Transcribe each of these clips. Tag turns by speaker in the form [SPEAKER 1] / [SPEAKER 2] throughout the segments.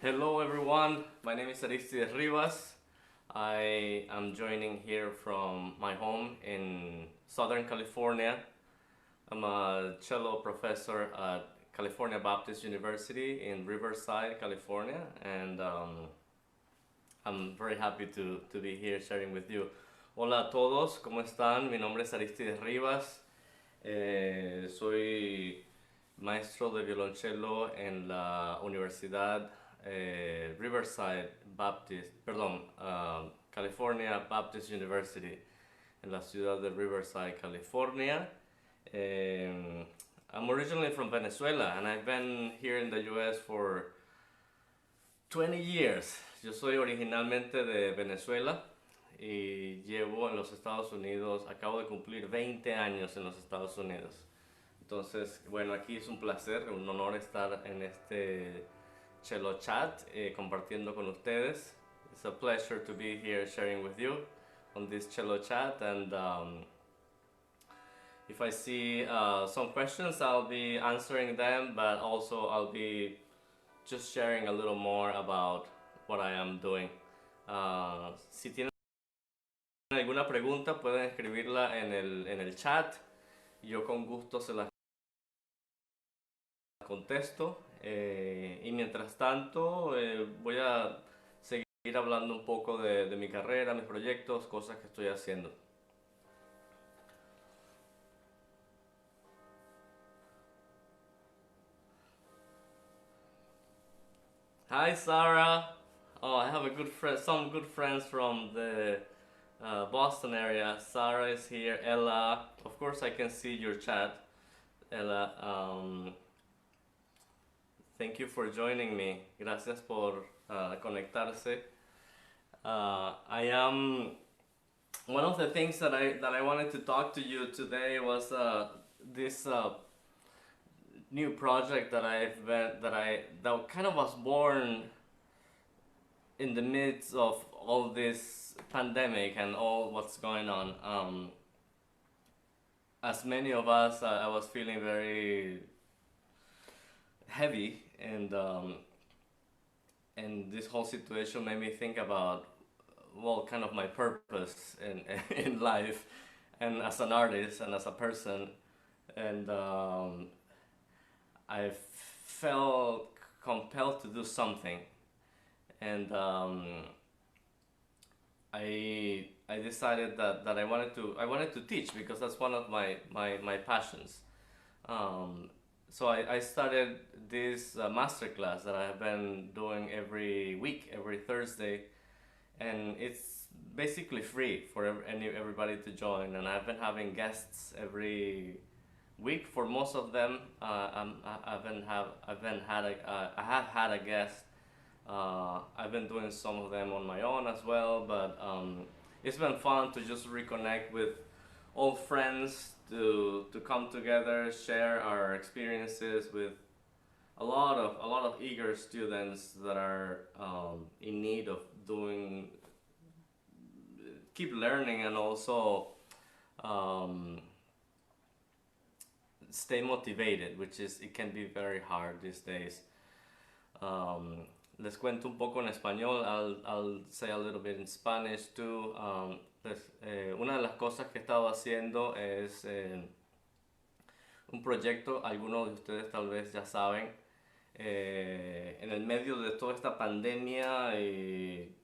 [SPEAKER 1] Hello everyone, my name is Aristides Rivas. I am joining here from my home in Southern California. I'm a cello professor at California Baptist University in Riverside, California, and I'm very happy to be here sharing with you. Hola a todos, ¿cómo están? Mi nombre es Aristides Rivas. Soy maestro de violonchelo en la Universidad Riverside Baptist, perdón, California Baptist University en la ciudad de Riverside, California. I'm originally from Venezuela and I've been here in the US for 20 years. Yo soy originalmente de Venezuela y llevo en los Estados Unidos, acabo de cumplir 20 años en los Estados Unidos. Entonces, bueno, aquí es un placer, un honor estar en este CelloChat compartiendo con ustedes. It's a pleasure to be here sharing with you on this CelloChat, and if I see some questions, I'll be answering them, but also I'll be just sharing a little more about what I am doing. Si tienen alguna pregunta, pueden escribirla en el chat. Yo con gusto se las contesto. Y mientras tanto, voy a seguir hablando un poco de mi carrera, mis proyectos, cosas que estoy haciendo. Hi Sarah. Oh, I have a good friend, some good friends from the Boston area. Sarah is here. Ella, of course, I can see your chat. Ella, thank you for joining me. Gracias por conectarse. I am one of the things that I wanted to talk to you today was this new project that kind of was born in the midst of all this pandemic and all what's going on. As many of us, I was feeling very heavy, and this whole situation made me think about, well, kind of my purpose in in life, and as an artist and as a person, and I felt compelled to do something, and I decided that I wanted to teach because that's one of my passions. So I started this masterclass that I have been doing every week, every Thursday, and it's basically free for everybody to join. And I've been having guests every week. For most of them, I have had a guest. I've been doing some of them on my own as well, but it's been fun to just reconnect with old friends, to come together, share our experiences with a lot of eager students that are in need of keep learning, and also stay motivated, it can be very hard these days. Les cuento un poco en español. I'll say a little bit in Spanish too. Una de las cosas que he estado haciendo es un proyecto, algunos de ustedes tal vez ya saben, en el medio de toda esta pandemia y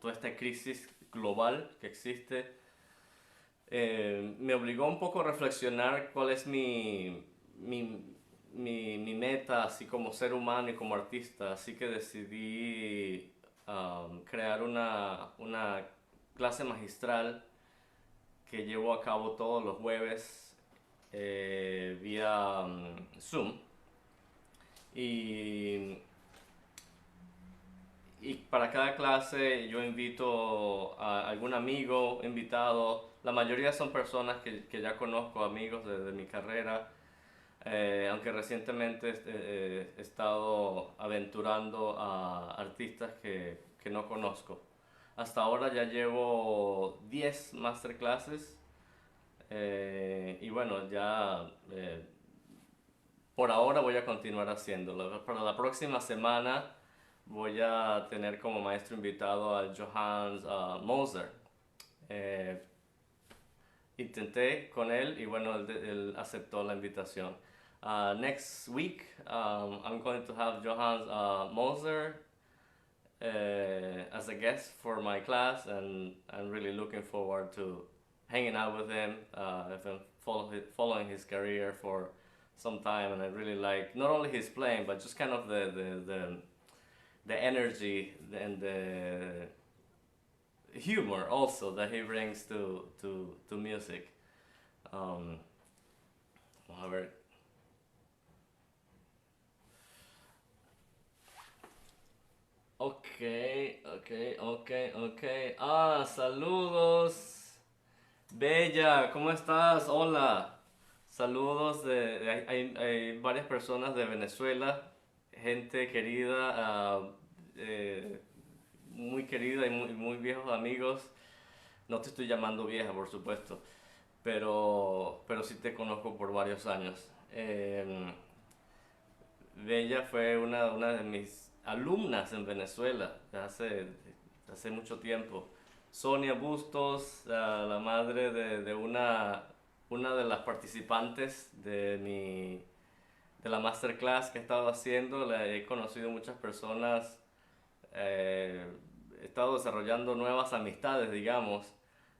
[SPEAKER 1] toda esta crisis global que existe, me obligó un poco a reflexionar cuál es mi meta, así como ser humano y como artista. Así que decidí crear una clase magistral que llevo a cabo todos los jueves vía Zoom. Y para cada clase yo invito a algún amigo invitado. La mayoría son personas que ya conozco, amigos de mi carrera. Aunque recientemente he estado aventurando a artistas que no conozco. Hasta ahora ya llevo 10 masterclasses, y bueno, ya por ahora voy a continuar haciéndolo. Para la próxima semana voy a tener como maestro invitado a Johannes Moser. Intenté con él y bueno, él aceptó la invitación. Next week, I'm going to have Johannes Moser as a guest for my class, and I'm really looking forward to hanging out with him. I've been following his career for some time, and I really like not only his playing, but just kind of the energy and the humor also that he brings to music. A ver. Ok. Saludos. Bella, ¿cómo estás? Hola. Saludos hay varias personas de Venezuela, gente querida, muy querida y muy viejos amigos. No te estoy llamando vieja, por supuesto, pero sí te conozco por varios años. Bella fue una de mis alumnas en Venezuela hace mucho tiempo. Sonia Bustos, la madre de una de las participantes de la masterclass que he estado haciendo. He conocido muchas personas, he estado desarrollando nuevas amistades, digamos,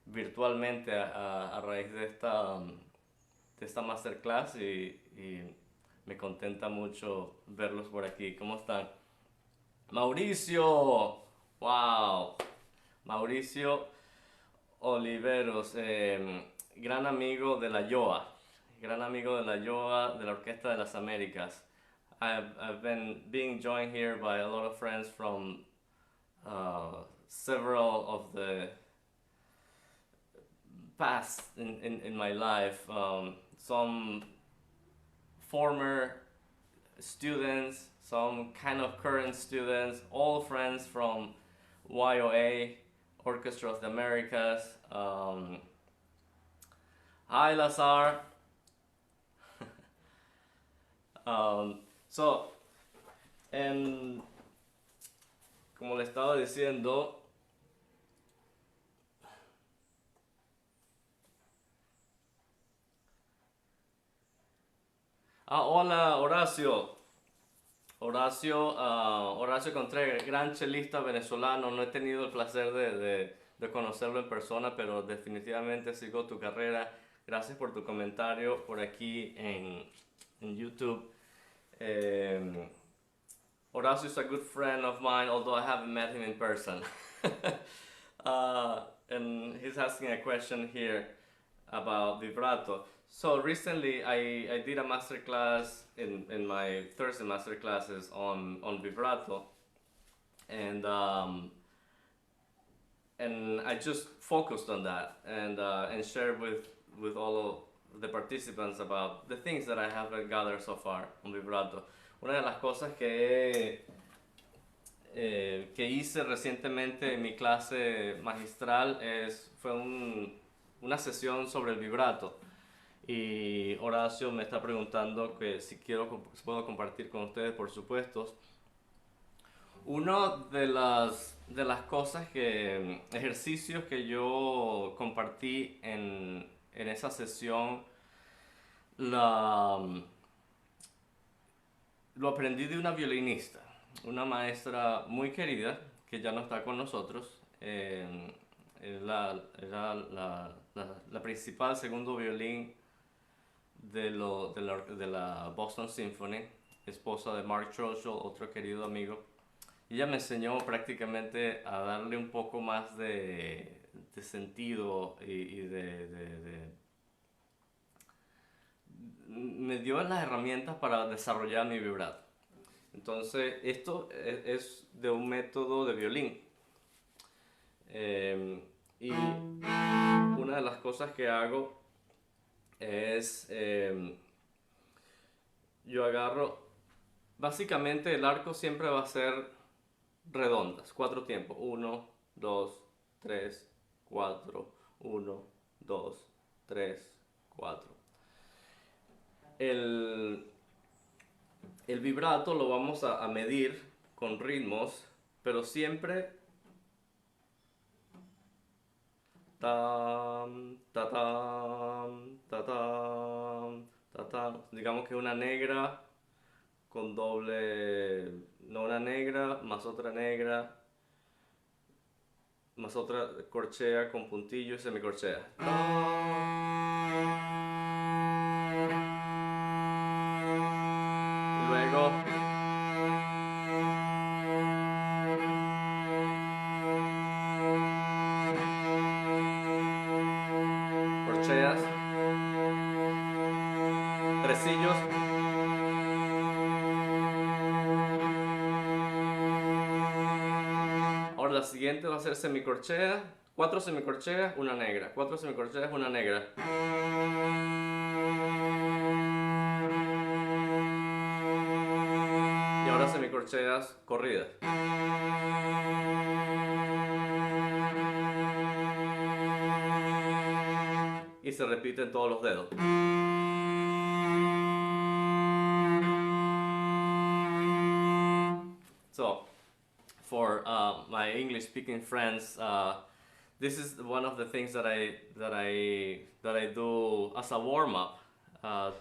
[SPEAKER 1] virtualmente a raíz de esta masterclass y me contenta mucho verlos por aquí. ¿Cómo están? Mauricio, wow, Mauricio Oliveros, gran amigo de la YOA, gran amigo de la YOA, de la Orquesta de las Américas. I've been being joined here by a lot of friends from several of the past in my life, some former students, some kind of current students, all friends from YOA, Orchestra of the Americas. Hi, Lazar. Como le estaba diciendo, hola, Horacio. Horacio Contreras, gran chelista venezolano. No he tenido el placer de conocerlo en persona, pero definitivamente sigo tu carrera. Gracias por tu comentario por aquí en YouTube. Horacio is a good friend of mine, although I haven't met him in person. And he's asking a question here about vibrato. So recently I did a masterclass in my Thursday master classes on vibrato, and I just focused on that and shared with all of the participants about the things that I have gathered so far on vibrato. Una de las cosas que hice recientemente en mi clase magistral fue una sesión sobre el vibrato. Y Horacio me está preguntando que si puedo compartir con ustedes, por supuesto. Una de las cosas ejercicios que yo compartí en esa sesión, lo aprendí de una violinista, una maestra muy querida que ya no está con nosotros. Era la principal segundo violín de la Boston Symphony, esposa de Mark Troschel, otro querido amigo. Y ella me enseñó prácticamente a darle un poco más de sentido y me dio las herramientas para desarrollar mi vibrato. Entonces, esto es de un método de violín. Y una de las cosas que hago es, yo agarro, básicamente el arco siempre va a ser redondas, 4 tiempos, 1, 2, 3, 4, 1, 2, 3, 4. El vibrato lo vamos a medir con ritmos, pero siempre tam, ta tam, ta tam, ta tam. Digamos que una negra con doble, no, una negra más otra corchea con puntillo y semicorchea. Luego corcheas, tresillos, ahora la siguiente va a ser semicorchea, 4 semicorcheas, una negra, 4 semicorcheas, una negra. Y ahora semicorcheas corridas. Y se repiten todos los dedos. So, for my English-speaking friends, this is one of the things that I do as a warm-up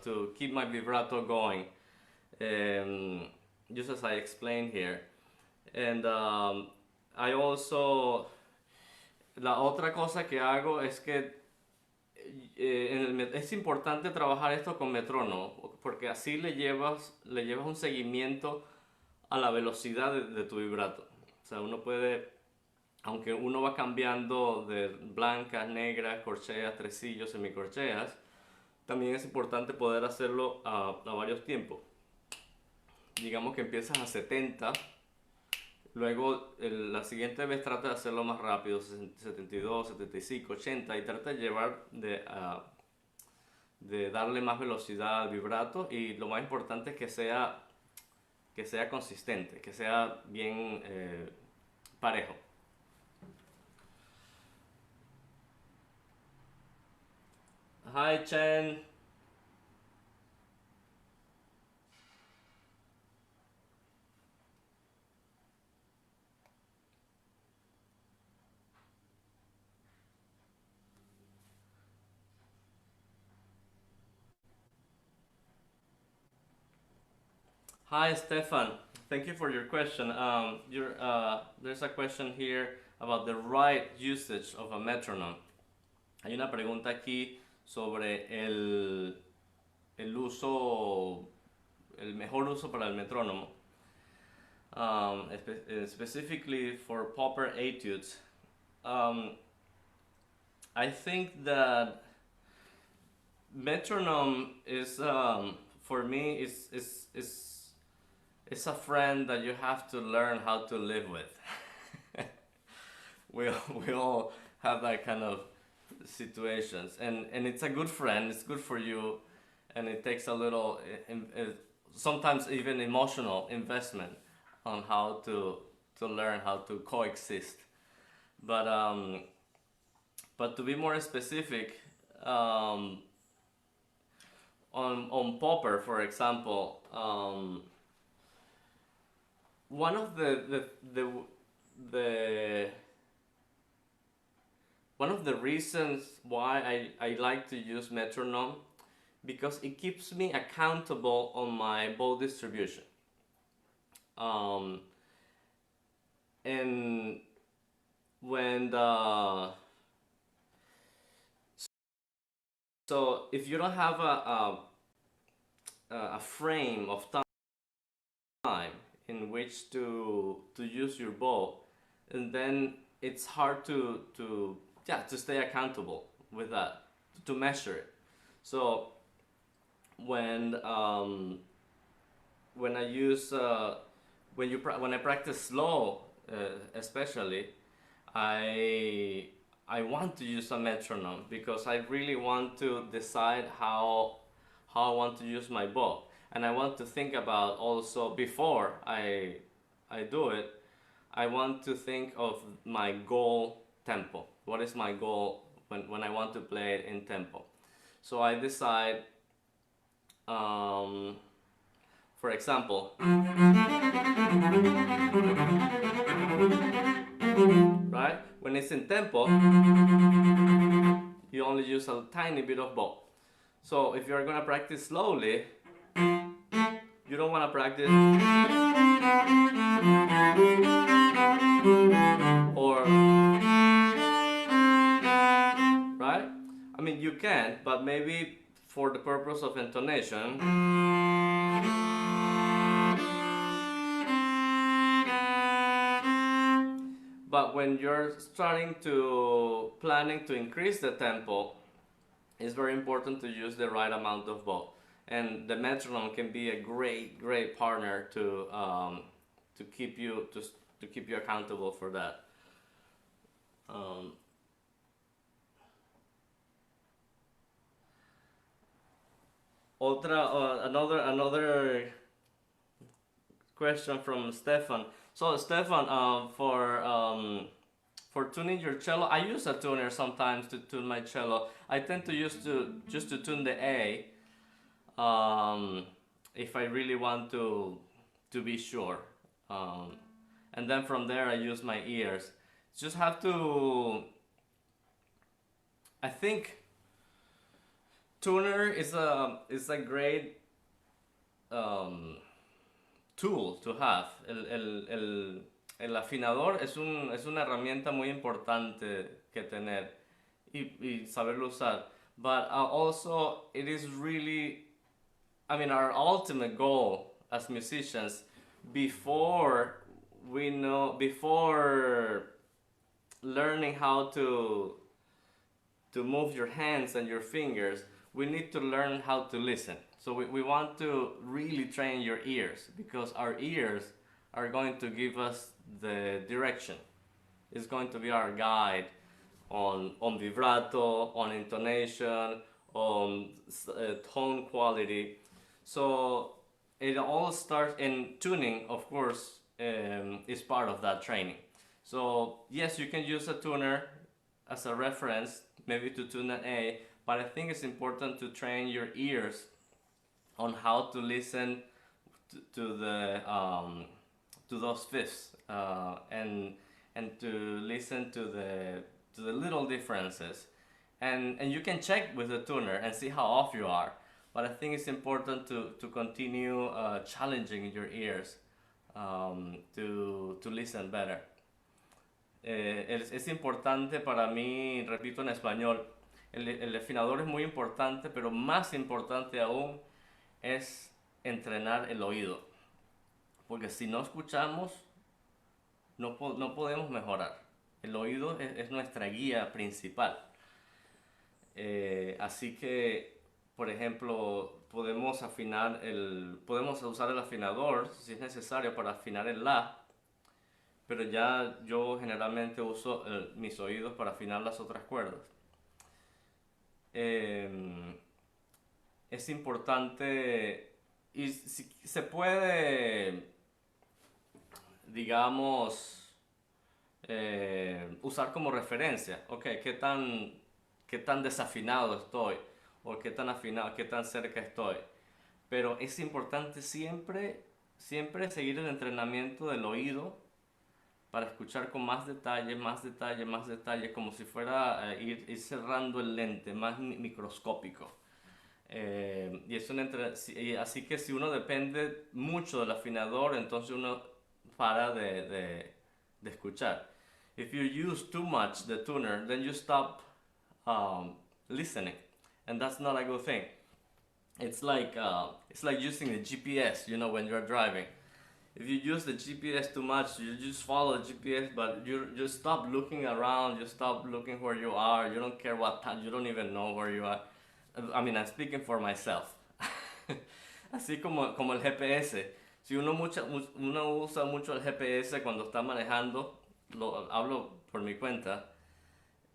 [SPEAKER 1] to keep my vibrato going, just as I explained here. And I also, la otra cosa que hago es que es importante trabajar esto con metrónomo, porque así le llevas un seguimiento a la velocidad de tu vibrato. O sea, uno puede, aunque uno va cambiando de blancas, negras, corcheas, tresillos, semicorcheas, también es importante poder hacerlo a varios tiempos. Digamos que empiezas a 70, luego la siguiente vez trata de hacerlo más rápido, 72, 75, 80, y trata de llevar de darle más velocidad al vibrato, y lo más importante es que sea consistente, que sea bien parejo. Hi Chen. Hi Stefan, thank you for your question. There's a question here about the right usage of a metronome. Hay una pregunta aquí sobre el mejor uso para el metrónomo. Specifically for proper etudes. I think that metronome is, for me, it's a friend that you have to learn how to live with. we all have that kind of situations, and it's a good friend. It's good for you, and it takes a little, sometimes even emotional investment on how to learn how to coexist. But to be more specific, on Popper, for example, one of the reasons why I like to use metronome, because it keeps me accountable on my bow distribution. And when so if you don't have a frame of time in which to use your bow, and then it's hard to stay accountable with that, to measure it. So when I use when I practice slow, especially, I want to use a metronome, because I really want to decide how I want to use my bow, and I want to think about also, before I do it, I want to think of my goal tempo. What is my goal when I want to play it in tempo? So I decide, for For example, right? When it's in tempo, you only use a tiny bit of bow. So if you're gonna practice slowly, you don't wanna practice or, right? I mean, you can, but maybe for the purpose of intonation, but when you're planning to increase the tempo, it's very important to use the right amount of bow. And the metronome can be a great partner to keep you accountable for that. Another question from Stefan. So Stefan, for tuning your cello, I use a tuner sometimes to tune my cello. I tend to use just to tune the A, if I really want to be sure, and then from there I use my ears. Just have to. I think tuner is a great tool to have. El afinador es una herramienta muy importante que tener y saberlo usar. But also it is really, I mean, our ultimate goal as musicians, before learning how to move your hands and your fingers, we need to learn how to listen. So we want to really train your ears, because our ears are going to give us the direction. It's going to be our guide on vibrato, on intonation, on tone quality. So it all starts in tuning, of course, is part of that training. So yes, you can use a tuner as a reference, maybe to tune an A, but I think it's important to train your ears on how to listen to those fifths, and to listen to the little differences, and you can check with the tuner and see how off you are. But I think it's important to continue challenging your ears, to listen better. Es importante para mí, repito en español, el afinador es muy importante, pero más importante aún es entrenar el oído. Porque si no escuchamos, no podemos mejorar. El oído es nuestra guía principal. Así que, por ejemplo, podemos usar el afinador si es necesario para afinar el La, pero ya yo generalmente uso mis oídos para afinar las otras cuerdas. Es importante, y si se puede, digamos, usar como referencia, okay, qué tan desafinado estoy, o qué tan afinado, qué tan cerca estoy. Pero es importante siempre seguir el entrenamiento del oído para escuchar con más detalle, como si fuera ir cerrando el lente, más microscópico. Así que si uno depende mucho del afinador, entonces uno para de escuchar. If you use too much the tuner, then you stop listening, and that's not a good thing. It's like using the GPS, when you're driving. If you use the GPS too much, you just follow the GPS, but you just stop looking around, you stop looking where you are, you don't care what time, you don't even know where you are. I mean, I'm speaking for myself. Así como el GPS. Si uno usa mucho el GPS cuando está manejando, hablo por mi cuenta,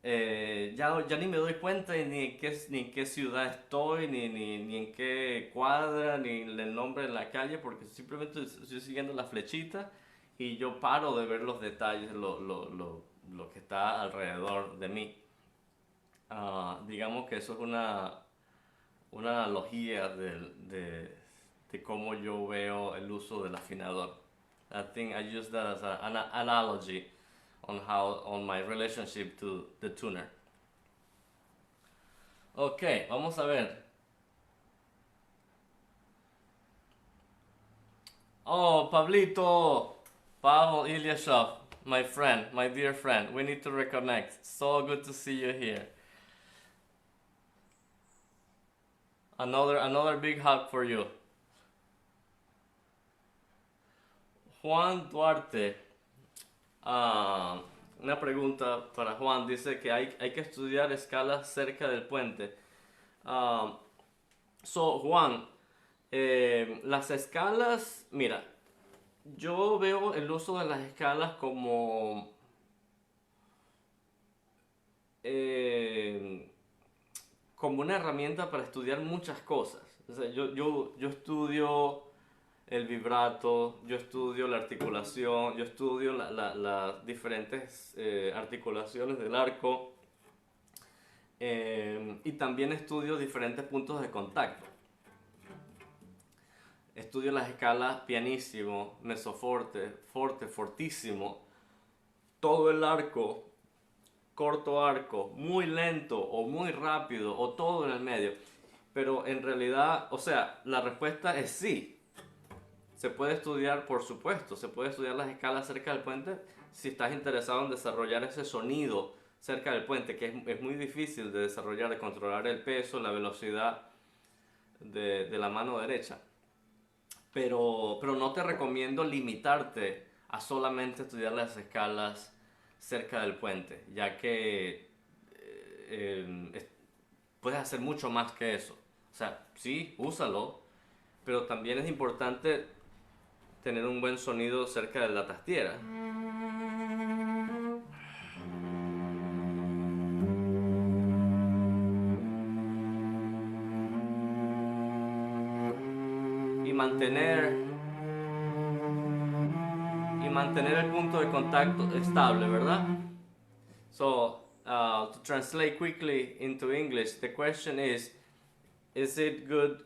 [SPEAKER 1] ya ni me doy cuenta ni en qué ciudad estoy, ni en qué cuadra, ni el nombre de la calle, porque simplemente estoy siguiendo la flechita y yo paro de ver los detalles, lo que está alrededor de mí. Digamos que eso es una analogía de de cómo yo veo el uso del afinador. I think I use that as an analogy on my relationship to the tuner. Ok, vamos a ver. Oh, Pablito, Pavel Ilyashov, my friend, my dear friend, we need to reconnect. So good to see you here. Another big hug for you. Juan Duarte, una pregunta para Juan, dice que hay que estudiar escalas cerca del puente. So Juan, las escalas, mira, yo veo el uso de las escalas como una herramienta para estudiar muchas cosas. O sea, yo estudio el vibrato, yo estudio la articulación, yo estudio las diferentes articulaciones del arco, y también estudio diferentes puntos de contacto. Estudio las escalas pianissimo, mesoforte, forte, fortissimo, todo el arco, corto arco, muy lento o muy rápido o todo en el medio. Pero en realidad, o sea, la respuesta es sí. Se puede estudiar, por supuesto, se puede estudiar las escalas cerca del puente si estás interesado en desarrollar ese sonido cerca del puente, que es muy difícil de desarrollar, de controlar el peso, la velocidad de la mano derecha. Pero no te recomiendo limitarte a solamente estudiar las escalas cerca del puente, ya que puedes hacer mucho más que eso. O sea, sí, úsalo, pero también es importante tener un buen sonido cerca de la tastiera. Y mantener el punto de contacto estable, ¿verdad? So, to translate quickly into English, the question is it good,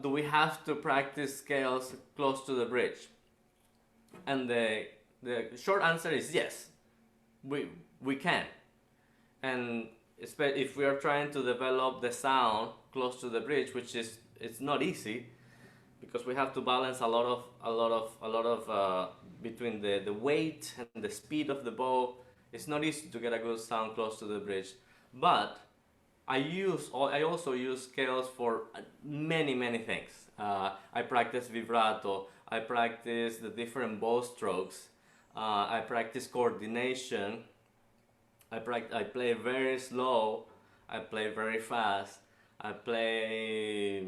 [SPEAKER 1] do we have to practice scales close to the bridge? And the short answer is yes, we can. And if we are trying to develop the sound close to the bridge, which it's not easy, because we have to balance a lot of between the weight and the speed of the bow. It's not easy to get a good sound close to the bridge, but I also use scales for many things. I practice vibrato, I practice the different bow strokes, I practice coordination, I play very slow, I play very fast, I play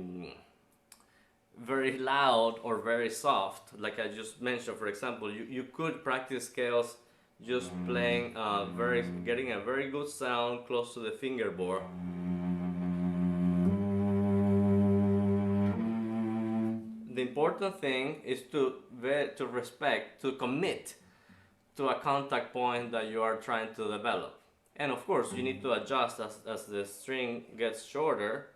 [SPEAKER 1] very loud or very soft, like I just mentioned. For example, you could practice scales just playing getting a very good sound close to the fingerboard. The important thing is to commit to a contact point that you are trying to develop. And of course, you need to adjust as the string gets shorter.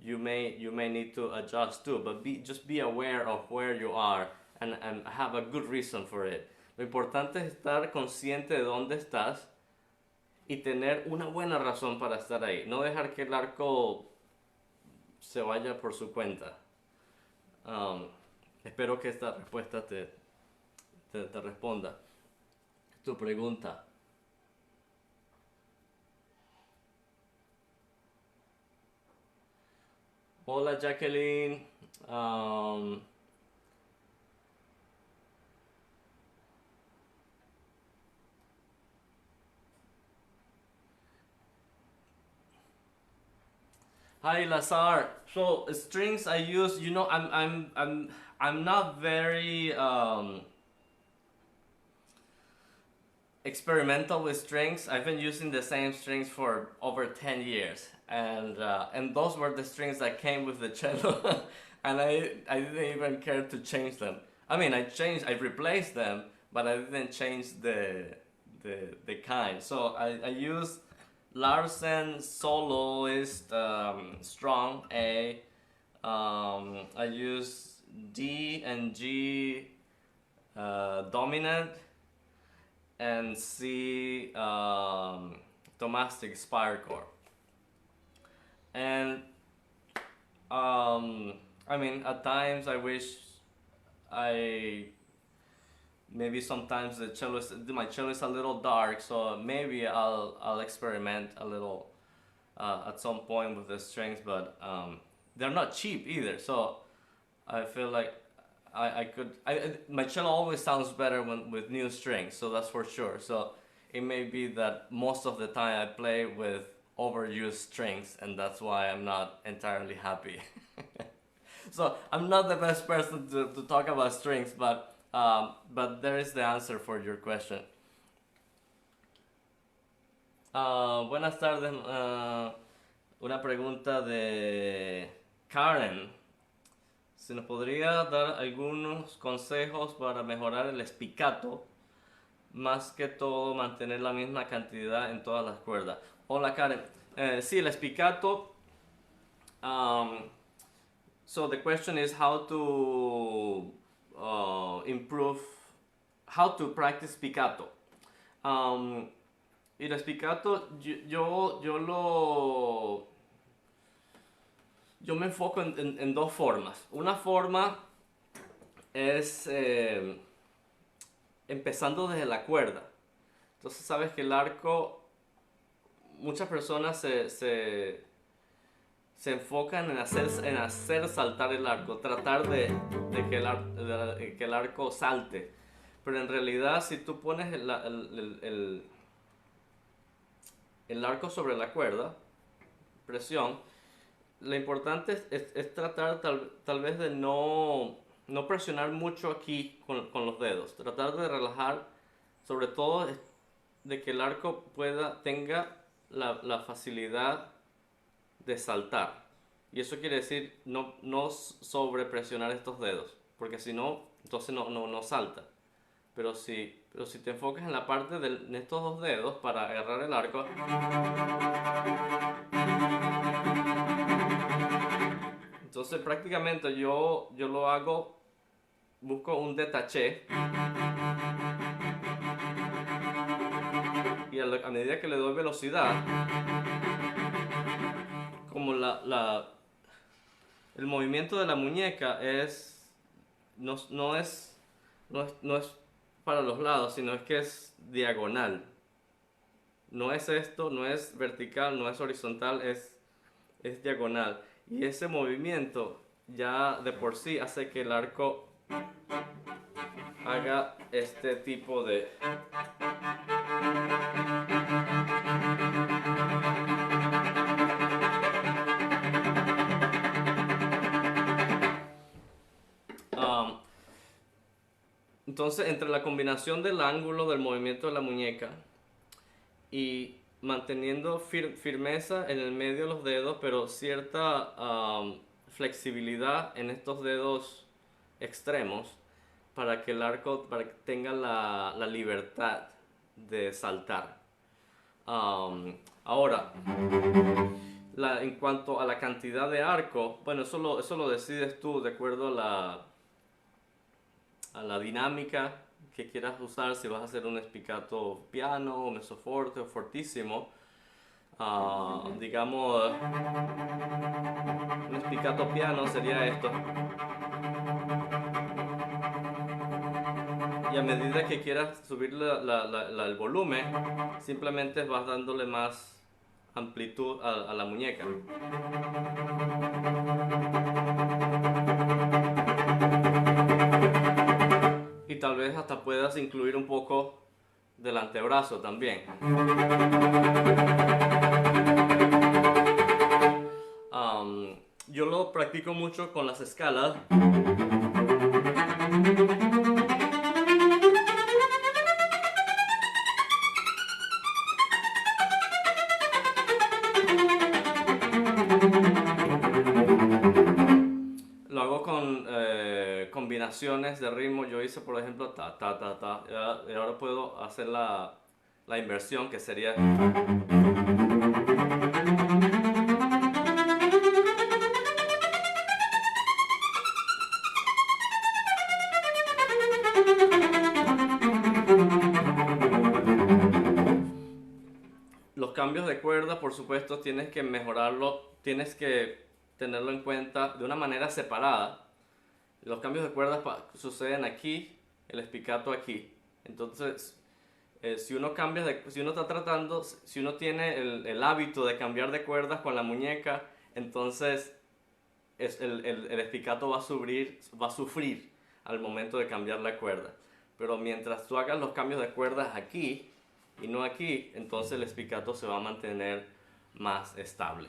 [SPEAKER 1] You may need to adjust too, but just be aware of where you are and have a good reason for it. Lo importante es estar consciente de dónde estás y tener una buena razón para estar ahí. No dejar que el arco se vaya por su cuenta. Espero que esta respuesta te responda tu pregunta. Hola Jacqueline. Hi Lazar. So strings I use, you know, I'm not very experimental with strings. I've been using the same strings for over 10 years, and those were the strings that came with the cello, and I didn't even care to change them. I mean, I replaced them, but I didn't change the kind. So I used Larsen Soloist Strong A, I use D and G dominant and C Thomastic-inspired chord. And I mean, at times I wish maybe sometimes my cello is a little dark, so maybe I'll experiment a little at some point with the strings, but they're not cheap either, so I feel like my cello always sounds better with new strings, so that's for sure. So it may be that most of the time I play with overused strings, and that's why I'm not entirely happy. So I'm not the best person to talk about strings, but there is the answer for your question. Buenas tardes. Una pregunta de Karen. Si nos podría dar algunos consejos para mejorar el spiccato, más que todo mantener la misma cantidad en todas las cuerdas. Hola Karen. Sí, el spiccato. So the question is how to improve, how to practice spiccato. Y el spiccato yo me enfoco en dos formas. Una forma es empezando desde la cuerda. Entonces sabes que el arco, muchas personas se enfocan en hacer saltar el arco, tratar de que el arco salte. Pero en realidad, si tú pones el arco sobre la cuerda, presión, lo importante es tratar tal vez de no presionar mucho aquí con los dedos. Tratar de relajar, sobre todo de que el arco tenga la facilidad de saltar, y eso quiere decir no sobrepresionar estos dedos, porque si no, entonces no salta. Pero si te enfocas en la parte de estos dos dedos para agarrar el arco, entonces prácticamente yo lo hago, busco un détaché, y a medida que le doy velocidad, como el movimiento de la muñeca no es para los lados, sino es que es diagonal. No es esto, no es vertical, no es horizontal, es diagonal. Y ese movimiento ya de por sí hace que el arco haga este tipo de... Entonces, entre la combinación del ángulo del movimiento de la muñeca y manteniendo firmeza en el medio de los dedos, pero cierta flexibilidad en estos dedos extremos para que el arco tenga la libertad de saltar. Ahora, en cuanto a la cantidad de arco, bueno, eso lo decides tú de acuerdo a la dinámica que quieras usar, si vas a hacer un spiccato piano, mezzoforte o fortísimo. Digamos, un spiccato piano sería esto. Y a medida que quieras subir el volumen, simplemente vas dándole más amplitud a la muñeca. Y tal vez hasta puedas incluir un poco del antebrazo también. Yo lo practico mucho con las escalas. Lo hago con combinaciones de ritmo. Yo hice, por ejemplo, ta, ta, ta, ta. Y ahora puedo hacer la inversión, que sería... de cuerda, por supuesto, tienes que mejorarlo, tienes que tenerlo en cuenta de una manera separada. Los cambios de cuerdas suceden aquí, el spiccato aquí. Entonces, si uno si uno tiene el hábito de cambiar de cuerdas con la muñeca, entonces el spiccato va a sufrir al momento de cambiar la cuerda. Pero mientras tú hagas los cambios de cuerdas aquí y no aquí, entonces el spiccato se va a mantener más estable.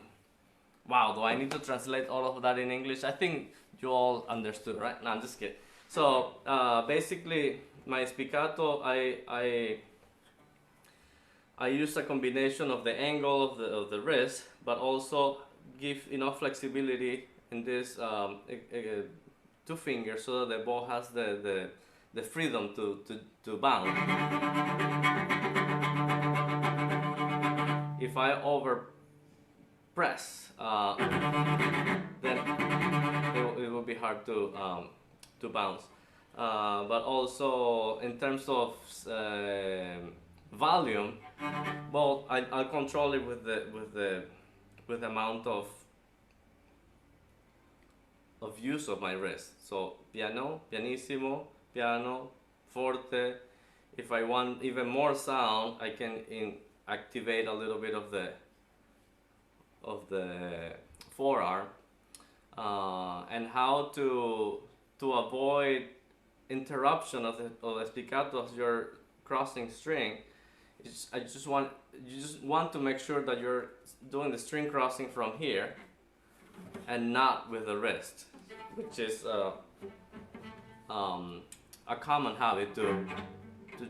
[SPEAKER 1] Wow, do I need to translate all of that in English? I think you all understood, right? No, I'm just kidding. So basically, my spiccato, I use a combination of the angle of the wrist, but also give enough flexibility in this two fingers so that the bow has the freedom to bounce. If I over press, then it will be hard to bounce. But also in terms of volume, well, I'll control it with the amount of use of my wrist. So piano, pianissimo, piano, forte. If I want even more sound, I can activate a little bit of the forearm. And how to avoid interruption of the spiccato as you're crossing string. You just want to make sure that you're doing the string crossing from here and not with the wrist, which is a common habit to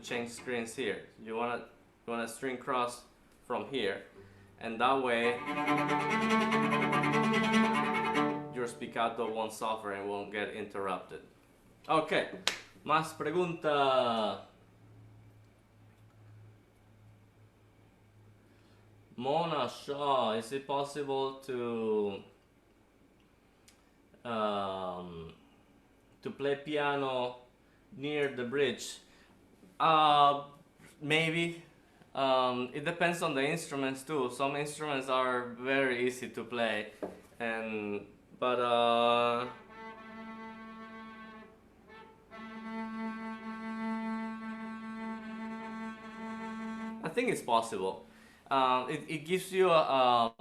[SPEAKER 1] change strings here. You wanna string cross from here, and that way your spiccato won't suffer and won't get interrupted. Okay, más pregunta. Mona Shaw, is it possible to play piano near the bridge? Maybe. It depends on the instruments too. Some instruments are very easy to play, but I think it's possible. It gives you a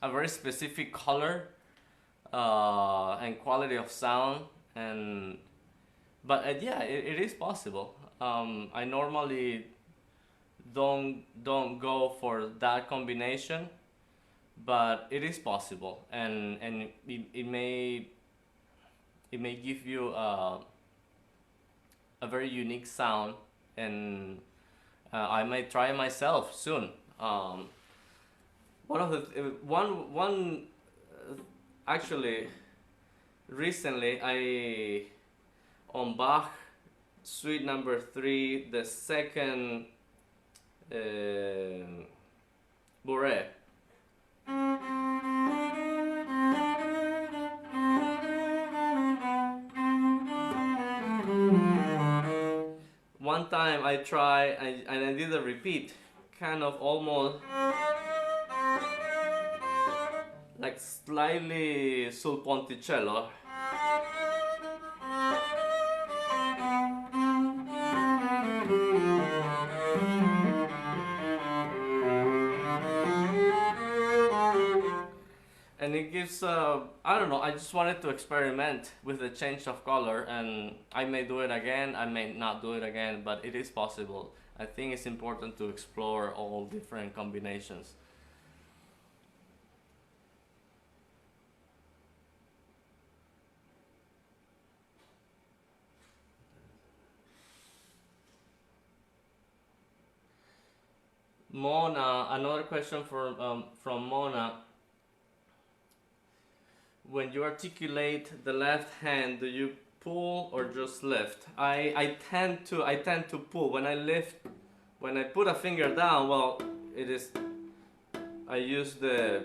[SPEAKER 1] very specific color and quality of sound, but yeah, it is possible. I normally don't go for that combination, but it is possible, and it may give you a very unique sound, and I might try it myself soon. Actually, recently on Bach Suite Number 3, the second bourrée. One time I tried and I did a repeat, kind of almost like slightly sul ponticello. And it gives, I don't know, I just wanted to experiment with the change of color, and I may do it again, I may not do it again, but it is possible. I think it's important to explore all different combinations. Mona, another question from Mona. When you articulate the left hand, do you pull or just lift? I tend to pull. When I put a finger down, well, I use the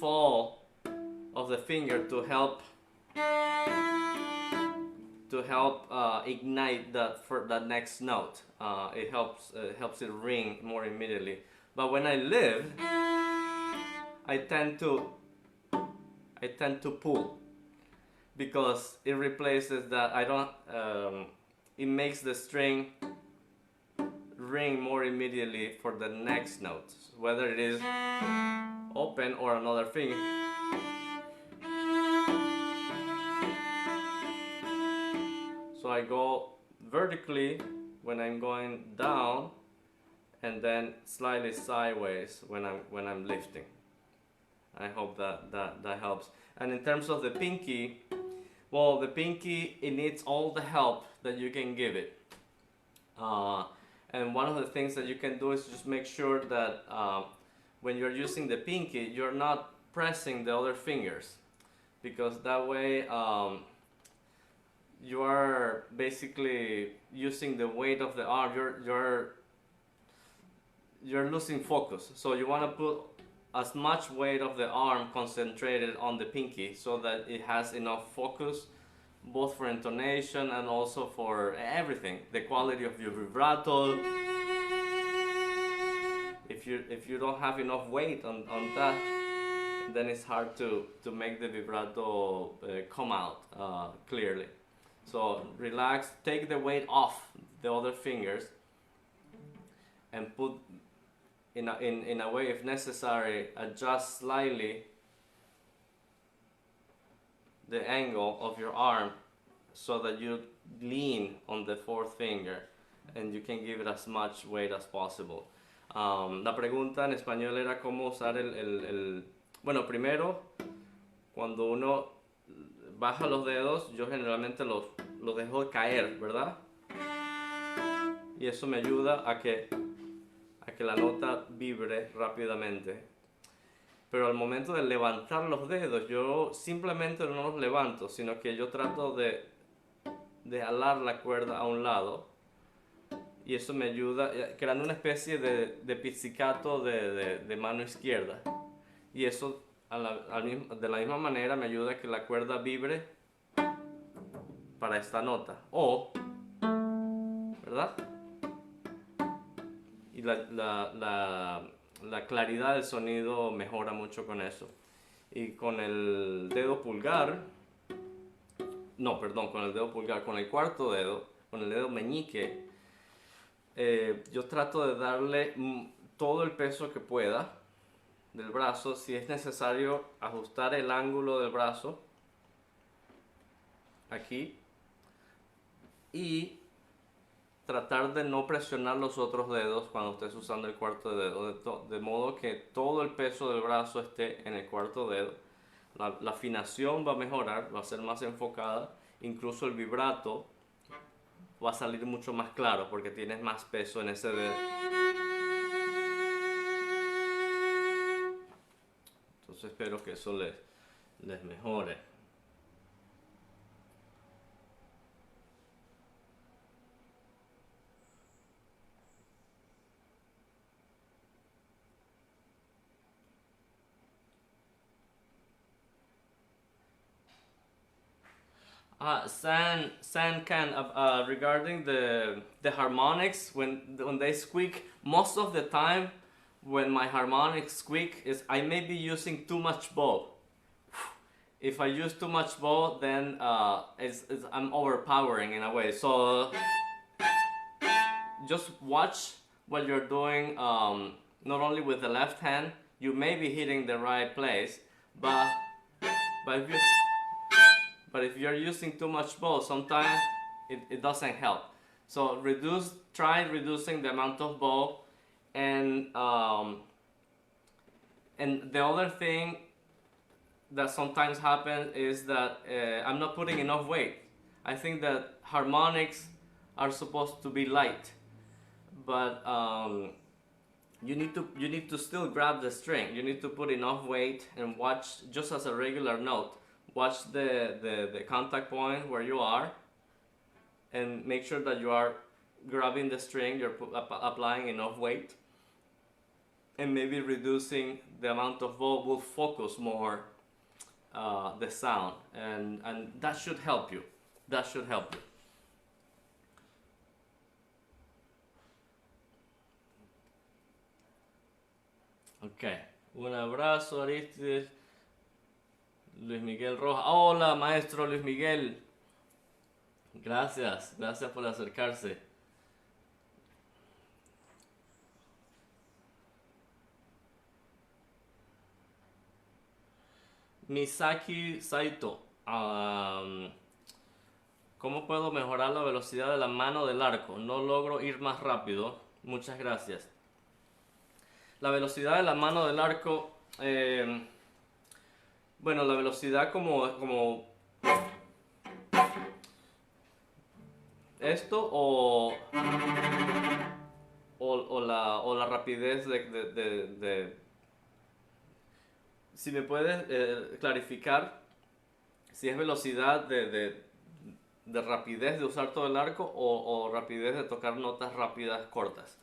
[SPEAKER 1] fall of the finger to to help ignite that next note. It helps it ring more immediately. But when I lift, I tend to pull, because it replaces that. I don't. It makes the string ring more immediately for the next note, whether it is open or another finger. So I go vertically when I'm going down, and then slightly sideways when I'm lifting. I hope that helps. And in terms of the pinky, well, the pinky, it needs all the help that you can give it. And one of the things that you can do is just make sure that when you're using the pinky, you're not pressing the other fingers, because that way you are basically using the weight of the arm. You're losing focus. So you want to put as much weight of the arm concentrated on the pinky, so that it has enough focus, both for intonation and also for everything, the quality of your vibrato. If you don't have enough weight on that, then it's hard to make the vibrato come out clearly. So relax, take the weight off the other fingers, and put in a way, if necessary, adjust slightly the angle of your arm so that you lean on the fourth finger and you can give it as much weight as possible. La pregunta en español era cómo usar bueno, primero, cuando uno baja los dedos, yo generalmente los dejo caer, ¿verdad? Y eso me ayuda a que la nota vibre rápidamente. Pero al momento de levantar los dedos, yo simplemente no los levanto, sino que yo trato de jalar la cuerda a un lado, y eso me ayuda creando una especie de pizzicato de mano izquierda, y eso de la misma manera me ayuda a que la cuerda vibre para esta nota, ¿verdad? Y la claridad del sonido mejora mucho con eso. Y con el dedo pulgar, no, perdón, con el dedo pulgar, con el cuarto dedo, con el dedo meñique, yo trato de darle todo el peso que pueda del brazo. Si es necesario ajustar el ángulo del brazo aquí, y tratar de no presionar los otros dedos cuando estés usando el cuarto dedo, de modo que todo el peso del brazo esté en el cuarto dedo. La afinación va a mejorar, va a ser más enfocada, incluso el vibrato va a salir mucho más claro porque tienes más peso en ese dedo. Entonces espero que eso les mejore. San can regarding the harmonics, when they squeak, most of the time when my harmonics squeak is I may be using too much bow. If I use too much bow, then I'm overpowering in a way. So just watch what you're doing, not only with the left hand. You may be hitting the right place, but if you're using too much bow, sometimes it doesn't help. So try reducing the amount of bow, and the other thing that sometimes happens is that I'm not putting enough weight. I think that harmonics are supposed to be light, but you need to still grab the string. You need to put enough weight and watch, just as a regular note. Watch the contact point where you are, and make sure that you are grabbing the string, you're applying enough weight, and maybe reducing the amount of bow will focus more the sound, and that should help you. that should help you. Ok, un abrazo, Aristides. Luis Miguel Rojas. Hola, maestro Luis Miguel. Gracias, gracias por acercarse. Misaki Saito. ¿Cómo puedo mejorar la velocidad de la mano del arco? No logro ir más rápido. Muchas gracias. La velocidad de la mano del arco, bueno, la velocidad como esto o la rapidez de si me puedes clarificar si es velocidad de rapidez de usar todo el arco o rapidez de tocar notas rápidas cortas.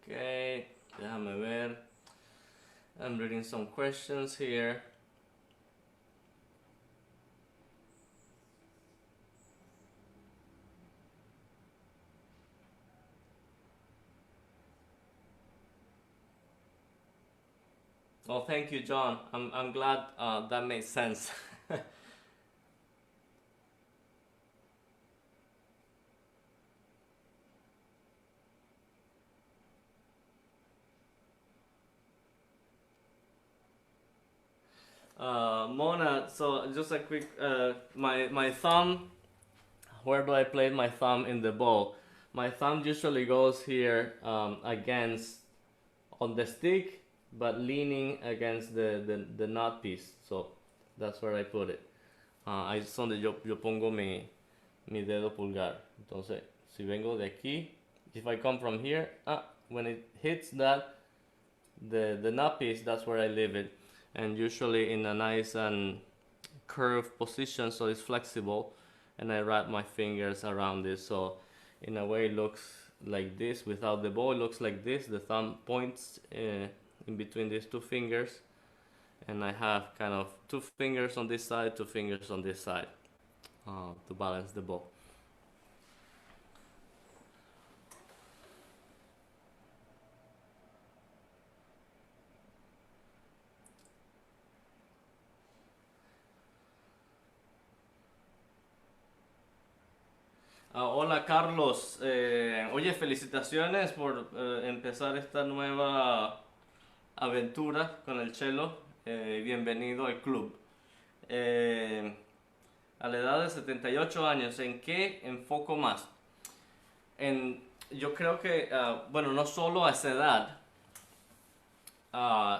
[SPEAKER 1] Ok, déjame ver. I'm reading some questions here. Oh, thank you, John. I'm glad that makes sense. Mona, so just a quick, my thumb, where do I place my thumb in the bow? My thumb usually goes here against, on the stick, but leaning against the knot piece. So that's where I put it. Ahí es donde yo pongo mi dedo pulgar. Entonces, si vengo de aquí, if I come from here, when it hits that, the knot piece, that's where I leave it. And usually in a nice and curved position, so it's flexible, and I wrap my fingers around it, so in a way it looks like this. Without the bow, it looks like this. The thumb points in between these two fingers, and I have kind of 2 fingers on this side, 2 fingers on this side to balance the bow. Hola Carlos, oye, felicitaciones por empezar esta nueva aventura con el cello. Bienvenido al club. A la edad de 78 años, ¿en qué enfoco más? Yo creo que, bueno, no solo a esa edad,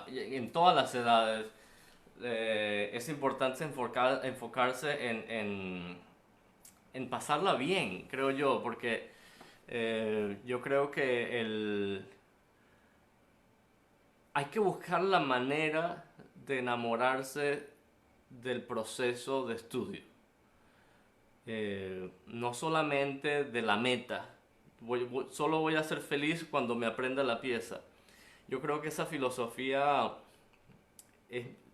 [SPEAKER 1] en todas las edades, es importante enfocarse en pasarla bien, creo yo, porque yo creo que hay que buscar la manera de enamorarse del proceso de estudio. No solamente de la meta. Solo voy a ser feliz cuando me aprenda la pieza. Yo creo que esa filosofía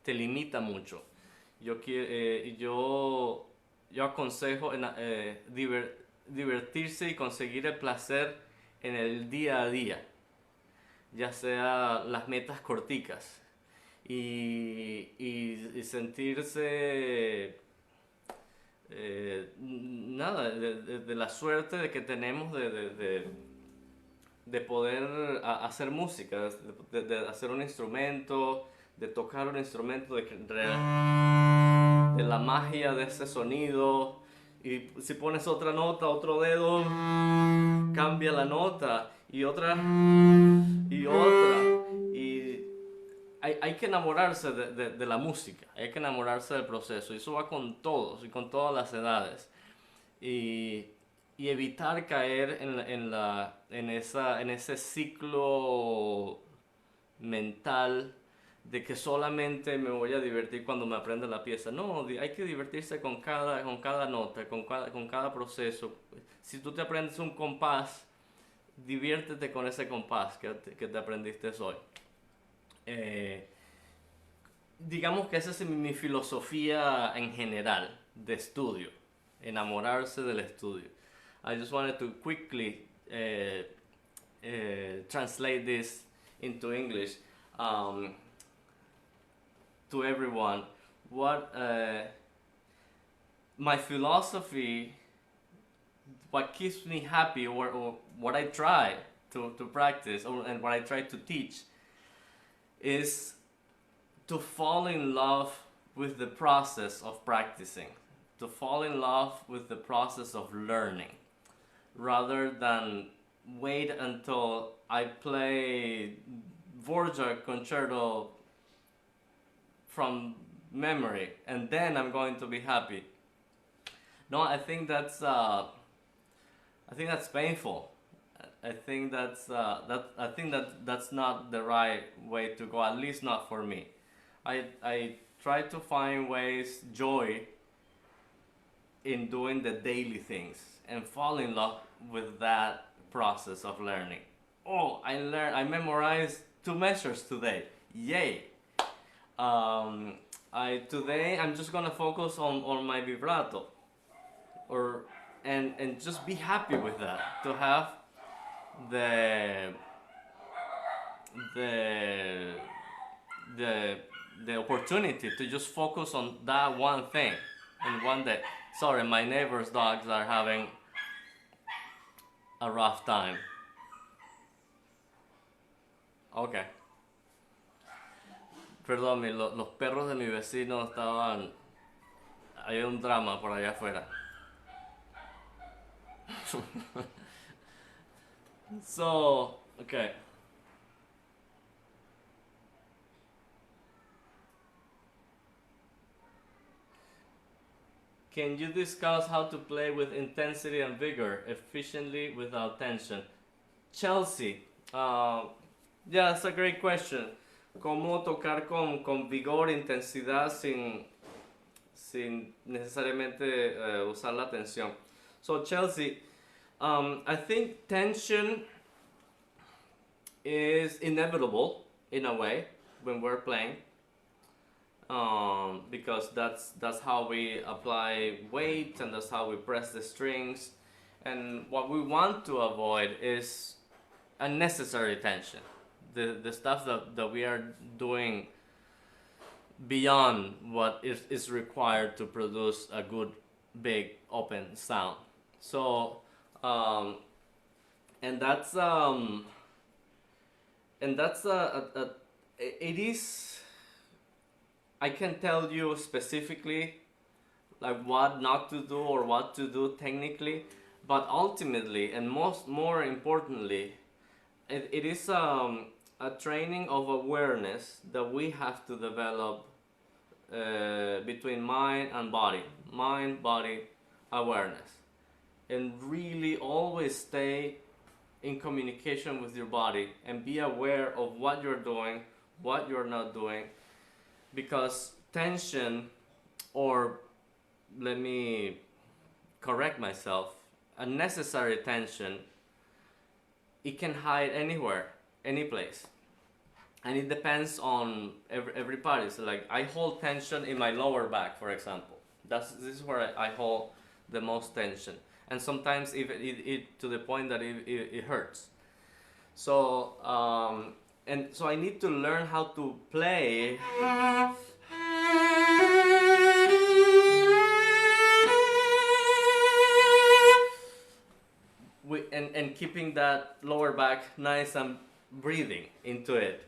[SPEAKER 1] te limita mucho. Yo aconsejo divertirse y conseguir el placer en el día a día, ya sea las metas corticas y sentirse nada de la suerte de que tenemos de poder hacer música, de hacer un instrumento, de tocar un instrumento, de la magia de ese sonido. Y si pones otra nota, otro dedo, cambia la nota, y otra, y otra. Y hay que enamorarse de la música, hay que enamorarse del proceso, y eso va con todos y con todas las edades. y, y evitar caer en ese ciclo mental de que solamente me voy a divertir cuando me aprenda la pieza. No, hay que divertirse con cada nota, con cada proceso. Si tú te aprendes un compás, diviértete con ese compás que te aprendiste hoy. Digamos que esa es mi filosofía en general de estudio, enamorarse del estudio. I just wanted to quickly translate this into English to everyone. What my philosophy, what keeps me happy, or what I try to practice, and what I try to teach, is to fall in love with the process of practicing, to fall in love with the process of learning, rather than wait until I play Dvorak concerto from memory and then I'm going to be happy. No, I think that's painful. I think that's not the right way to go. At least not for me. I try to find joy in doing the daily things and fall in love with that process of learning. Oh, I memorized 2 measures today. Yay! Today I'm just gonna focus on my vibrato, and just be happy with that. To have the opportunity to just focus on that one thing in one day. Sorry, my neighbor's dogs are having a rough time. Okay. Perdón, los perros de mi vecino estaban... Hay un drama por allá afuera. So, okay. Can you discuss how to play with intensity and vigor efficiently without tension? Chelsea, yeah, that's a great question. ¿Cómo tocar con vigor, intensidad, sin necesariamente usar la tensión? So Chelsea, I think tension is inevitable in a way when we're playing. Because that's how we apply weight and that's how we press the strings, and what we want to avoid is unnecessary tension, the stuff that we are doing beyond what is required to produce a good big open sound. So it is, I can tell you specifically like what not to do or what to do technically, but ultimately and more importantly, it is a training of awareness that we have to develop between mind and body, mind-body awareness, and really always stay in communication with your body and be aware of what you're doing, what you're not doing. Because tension, or let me correct myself, unnecessary tension, it can hide anywhere, any place. And it depends on everybody. So like I hold tension in my lower back, for example. This is where I hold the most tension. And sometimes it to the point that it hurts. So, and so I need to learn how to play and keeping that lower back nice and breathing into it.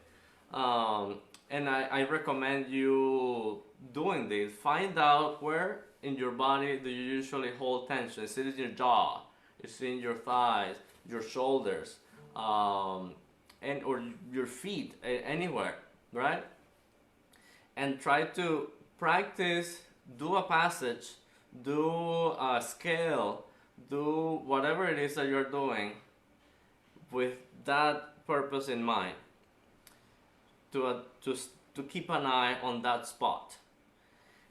[SPEAKER 1] And I recommend you doing this. Find out where in your body do you usually hold tension. Is it in your jaw? Is it in your thighs, your shoulders? And or your feet, anywhere, right? And try to practice, do a passage do a scale, do whatever it is that you're doing with that purpose in mind, to keep an eye on that spot.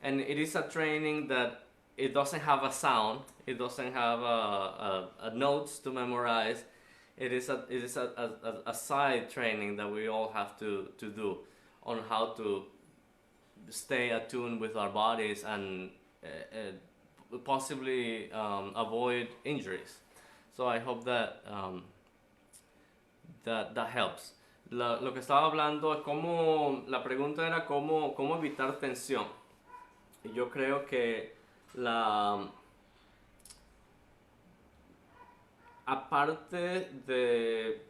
[SPEAKER 1] And it is a training that it doesn't have a sound, it doesn't have a notes to memorize. It is a side training that we all have to do on how to stay attuned with our bodies and possibly avoid injuries. So I hope that that helps. Lo que estaba hablando es cómo, la pregunta era cómo evitar tensión. Y yo creo que aparte de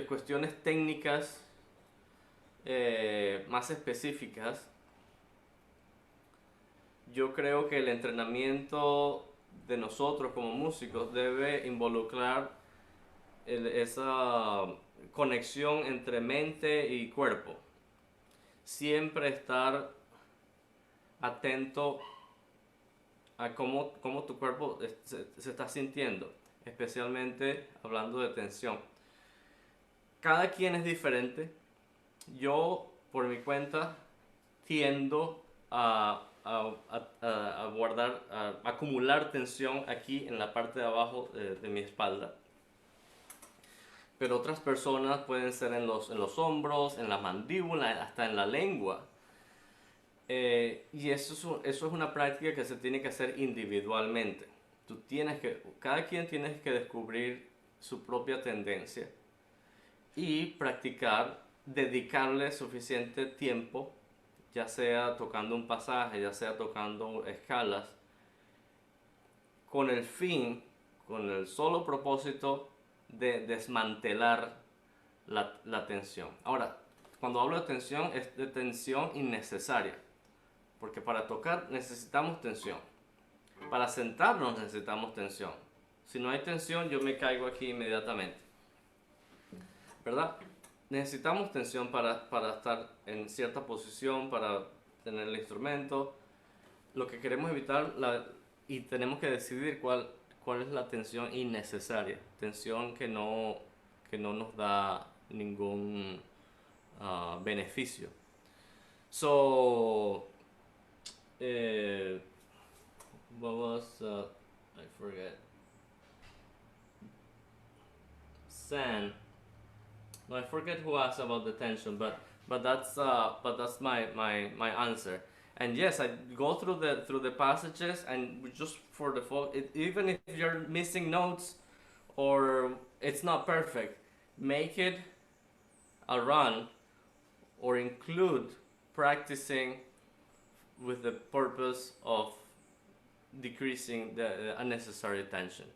[SPEAKER 1] cuestiones técnicas más específicas, yo creo que el entrenamiento de nosotros como músicos debe involucrar esa conexión entre mente y cuerpo. Siempre estar atento a cómo tu cuerpo se está sintiendo, especialmente hablando de tensión. Cada quien es diferente. Yo, por mi cuenta, tiendo a guardar, a acumular tensión aquí en la parte de abajo de mi espalda. Pero otras personas pueden ser en los hombros, en la mandíbula, hasta en la lengua. Y eso es una práctica que se tiene que hacer individualmente. Cada quien tiene que descubrir su propia tendencia y practicar, dedicarle suficiente tiempo, ya sea tocando un pasaje, ya sea tocando escalas, con el solo propósito de desmantelar la tensión. Ahora, cuando hablo de tensión, es de tensión innecesaria, porque para tocar necesitamos tensión, para sentarnos necesitamos tensión. Si no hay tensión, yo me caigo aquí inmediatamente, ¿verdad? Necesitamos tensión para estar en cierta posición, para tener el instrumento. Lo que queremos evitar, y tenemos que decidir cuál es la tensión innecesaria, tensión que no nos da ningún beneficio. So, what was, I forget, San. No, I forget who asked about the tension, but that's my answer. And yes, I go through the passages, and just for the folk, even if you're missing notes or it's not perfect, make it a run or include practicing with the purpose of decreasing the unnecessary tension.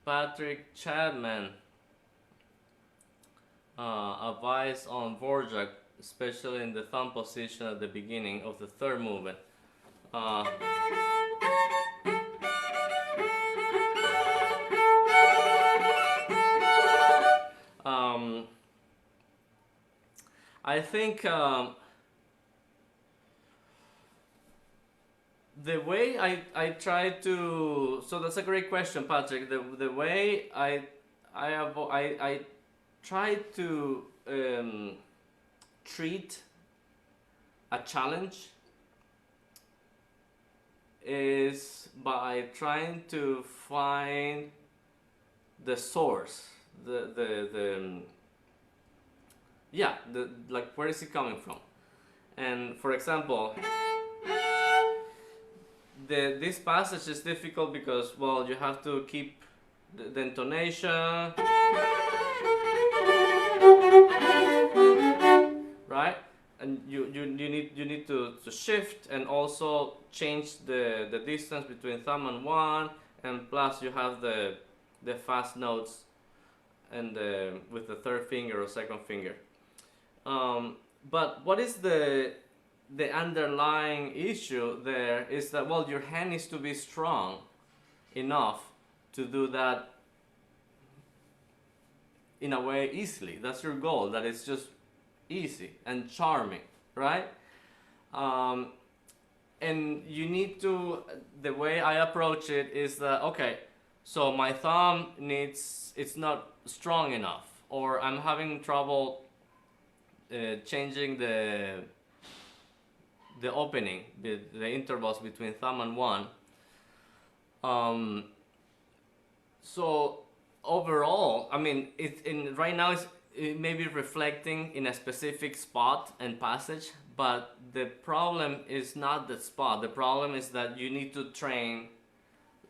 [SPEAKER 1] Patrick Chapman, advice on Dvorak, especially in the thumb position at the beginning of the third movement. I think the way I try to, so that's a great question, Patrick. The way I try to treat a challenge is by trying to find the source, like where is it coming from? And for example, this passage is difficult because, well, you have to keep the intonation, right? And you need to shift and also change the distance between thumb and one, and plus you have the fast notes and with the third finger or second finger. But what is the underlying issue there is that, well, your hand needs to be strong enough to do that in a way easily. That's your goal, that it's just easy and charming, right? And you need to, the way I approach it is that, okay, so my thumb it's not strong enough, or I'm having trouble changing the opening, the intervals between thumb and one. So overall, I mean, right now it may be reflecting in a specific spot and passage, but the problem is not the spot. The problem is that you need to train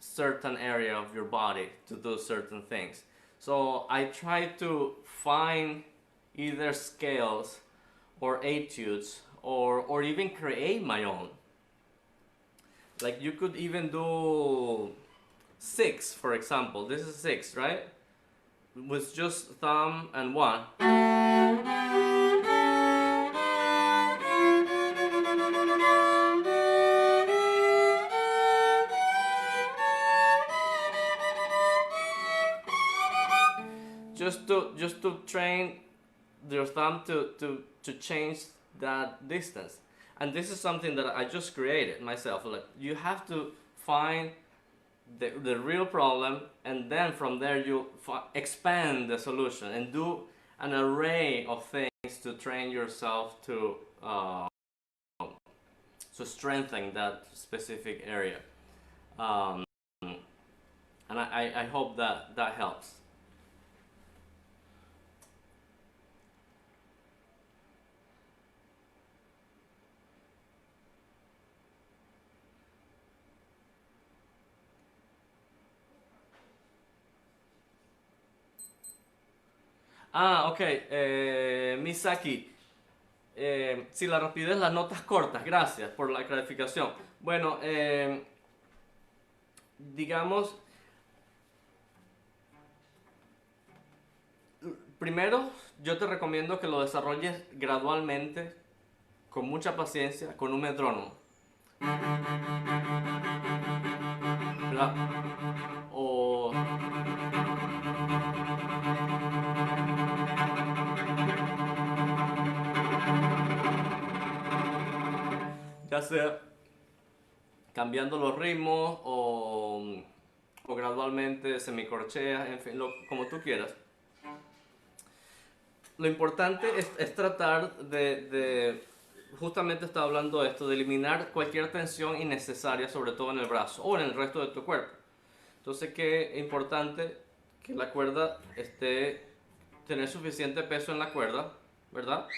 [SPEAKER 1] certain area of your body to do certain things. So I try to find either scales or etudes or even create my own. Like you could even do 6, for example. This is 6, right? With just thumb and 1. Just to train your thumb to change that distance. And this is something that I just created myself. Like, you have to find the real problem, and then from there you expand the solution and do an array of things to train yourself to strengthen that specific area. And I hope that helps. Ok, Misaki, si la rapidez, las notas cortas, gracias por la clarificación. Bueno, digamos, primero yo te recomiendo que lo desarrolles gradualmente, con mucha paciencia, con un metrónomo. ¿Verdad? O ya sea cambiando los ritmos o gradualmente semicorcheas, en fin, como tú quieras. Lo importante es tratar justamente estaba hablando de esto, de eliminar cualquier tensión innecesaria, sobre todo en el brazo o en el resto de tu cuerpo. Entonces, que es importante que la cuerda tener suficiente peso en la cuerda, ¿verdad?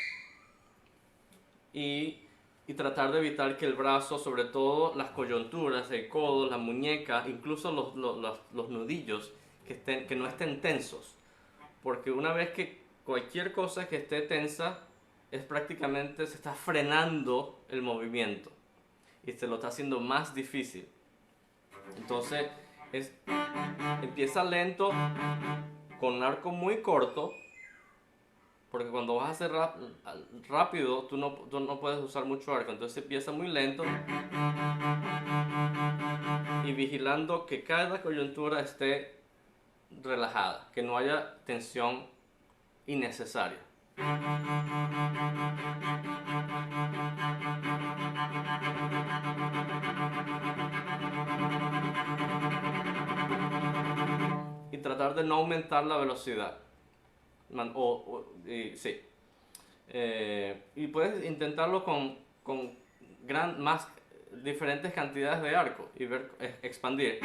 [SPEAKER 1] Y tratar de evitar que el brazo, sobre todo las coyunturas, el codo, la muñeca, incluso los nudillos, que no estén tensos. Porque una vez que cualquier cosa que esté tensa, es prácticamente se está frenando el movimiento y se lo está haciendo más difícil. Entonces empieza lento, con un arco muy corto, porque cuando vas a hacer rápido tú no puedes usar mucho arco. Entonces empieza muy lento y vigilando que cada coyuntura esté relajada, que no haya tensión innecesaria. Y tratar de no aumentar la velocidad. Sí. Y puedes intentarlo con más diferentes cantidades de arco y ver expandir.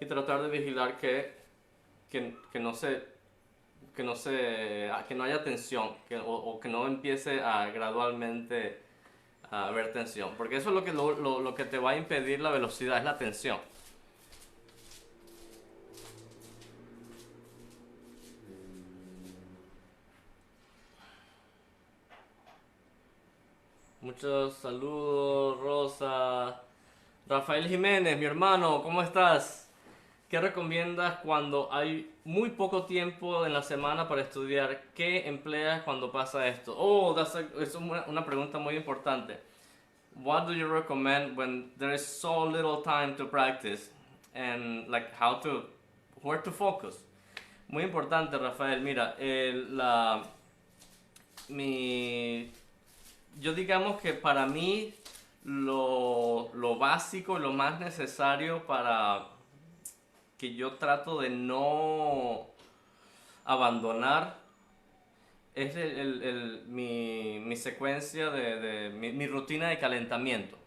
[SPEAKER 1] Tratar de vigilar que no se que no haya tensión, o que no empiece a gradualmente a haber tensión, porque eso es lo que te va a impedir la velocidad, es la tensión. Muchos saludos, Rosa. Rafael Jiménez, mi hermano, ¿cómo estás? ¿Qué recomiendas cuando hay muy poco tiempo en la semana para estudiar? ¿Qué empleas cuando pasa esto? Oh, es una pregunta muy importante. What do you recommend when there is so little time to practice? And like where to focus? Muy importante, Rafael. Mira, yo digamos que para mí lo básico, lo más necesario para que yo trato de no abandonar es mi secuencia mi rutina de calentamiento.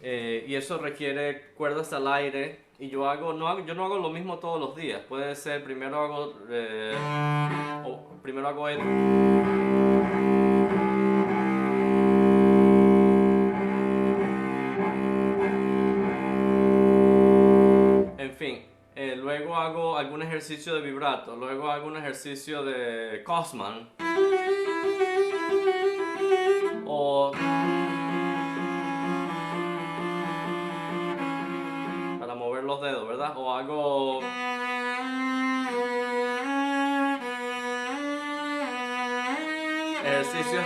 [SPEAKER 1] Y eso requiere cuerdas al aire. Y yo no hago lo mismo todos los días. Puede ser, primero hago el... En fin, luego hago algún ejercicio de vibrato, luego hago un ejercicio de Cosman. O para mover los dedos, ¿verdad? O hago ejercicios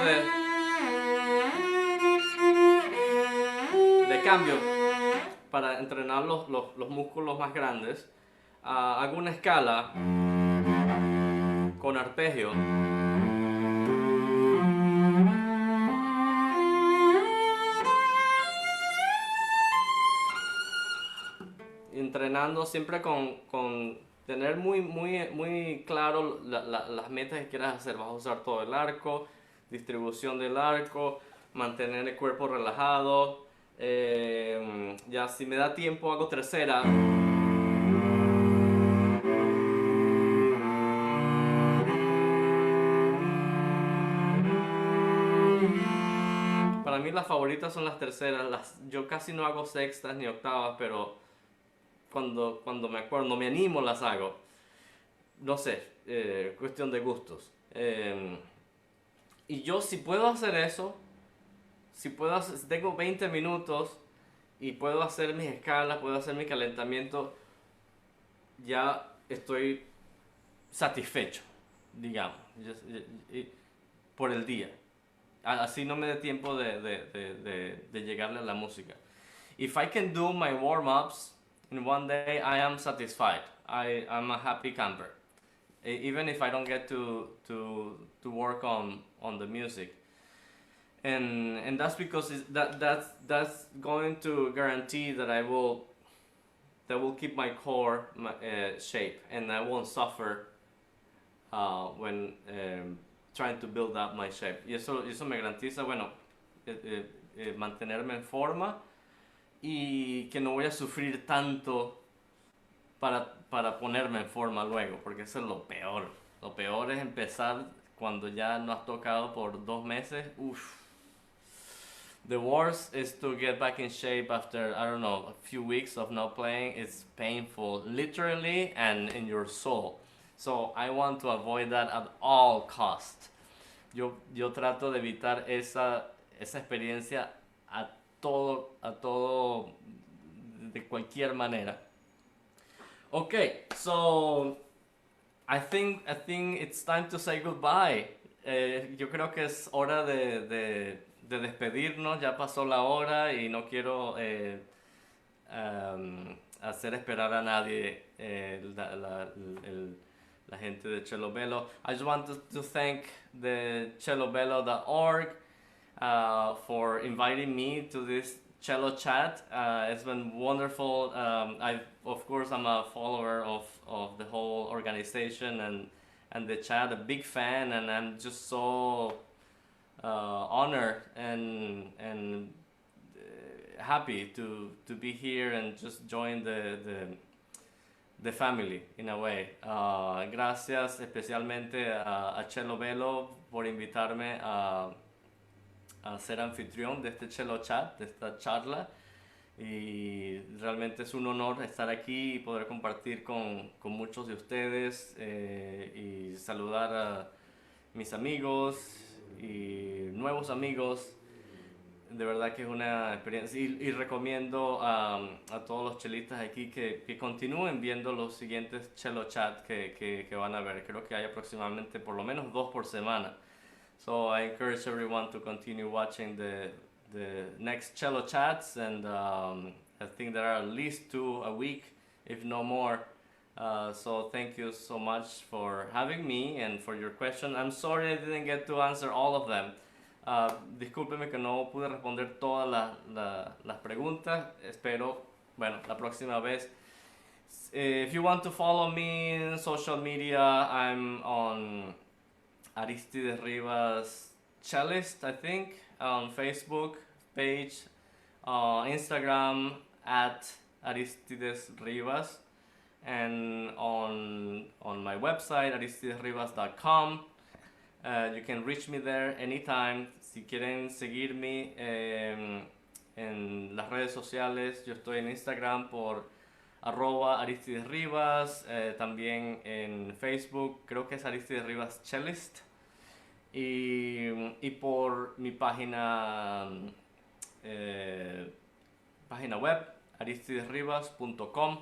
[SPEAKER 1] de cambio para entrenar los músculos más grandes. Hago una escala con arpegio. Entrenando siempre con tener muy claro las metas que quieras hacer. Vas a usar todo el arco, distribución del arco, mantener el cuerpo relajado. Ya si me da tiempo hago tercera. Para mí las favoritas son las terceras. Yo casi no hago sextas ni octavas, pero cuando me acuerdo, me animo, las hago. No sé, cuestión de gustos. Y yo si puedo hacer eso, si tengo 20 minutos y puedo hacer mis escalas, puedo hacer mi calentamiento, ya estoy satisfecho, digamos, por el día. Así no me dé tiempo de llegarle a la música. If I can do my warm-ups in one day, I am satisfied. I'm a happy camper. Even if I don't get to work on the music. And that's because that's going to guarantee that I will keep my core shape, and I won't suffer when trying to build up my shape. Y eso me garantiza, bueno, mantenerme en forma y que no voy a sufrir tanto para ponerme en forma luego, porque eso es lo peor. Lo peor es empezar cuando ya no has tocado por 2 meses. Uff. The worst is to get back in shape after, I don't know, a few weeks of not playing. It's painful, literally and in your soul. So I want to avoid that at all costs. Yo trato de evitar esa experiencia a todo, de cualquier manera. Okay, so I think it's time to say goodbye. Yo creo que es hora de despedirnos. Ya pasó la hora y no quiero hacer esperar a nadie, la gente de Cello Bello. I just want to thank the cellobello.org for inviting me to this CelloChat. It's been wonderful. Of course, I'm a follower of the whole organization and the chat, a big fan, and I'm just so honored and happy to be here and just join the family in a way. Gracias especialmente a Cello Velo por invitarme a ser anfitrión de este CelloChat, de esta charla. Y realmente es un honor estar aquí y poder compartir con muchos de ustedes y saludar a mis amigos y nuevos amigos. De verdad que es una experiencia y recomiendo a todos los chelistas aquí que continúen viendo los siguientes CelloChat que van a ver. Creo que hay aproximadamente por lo menos 2 por semana. So I encourage everyone to continue watching the next CelloChats, and I think there are at least 2 a week, if no more. So thank you so much for having me and for your question. I'm sorry I didn't get to answer all of them. Discúlpeme que no pude responder todas las preguntas. Espero, bueno, la próxima vez. If you want to follow me in social media, I'm on Aristides Rivas Cellist, I think, on Facebook page, Instagram at Aristides Rivas, and on my website aristidesrivas.com. You can reach me there anytime. Si quieren seguirme en las redes sociales, yo estoy en Instagram por @AristidesRivas, también en Facebook creo que es Aristides Rivas Cellist, y por mi página web aristidesrivas.com.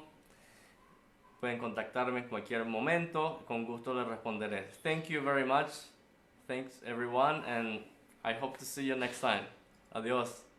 [SPEAKER 1] Pueden contactarme en cualquier momento, con gusto les responderé. Thank you very much. Thanks everyone, and I hope to see you next time. Adiós.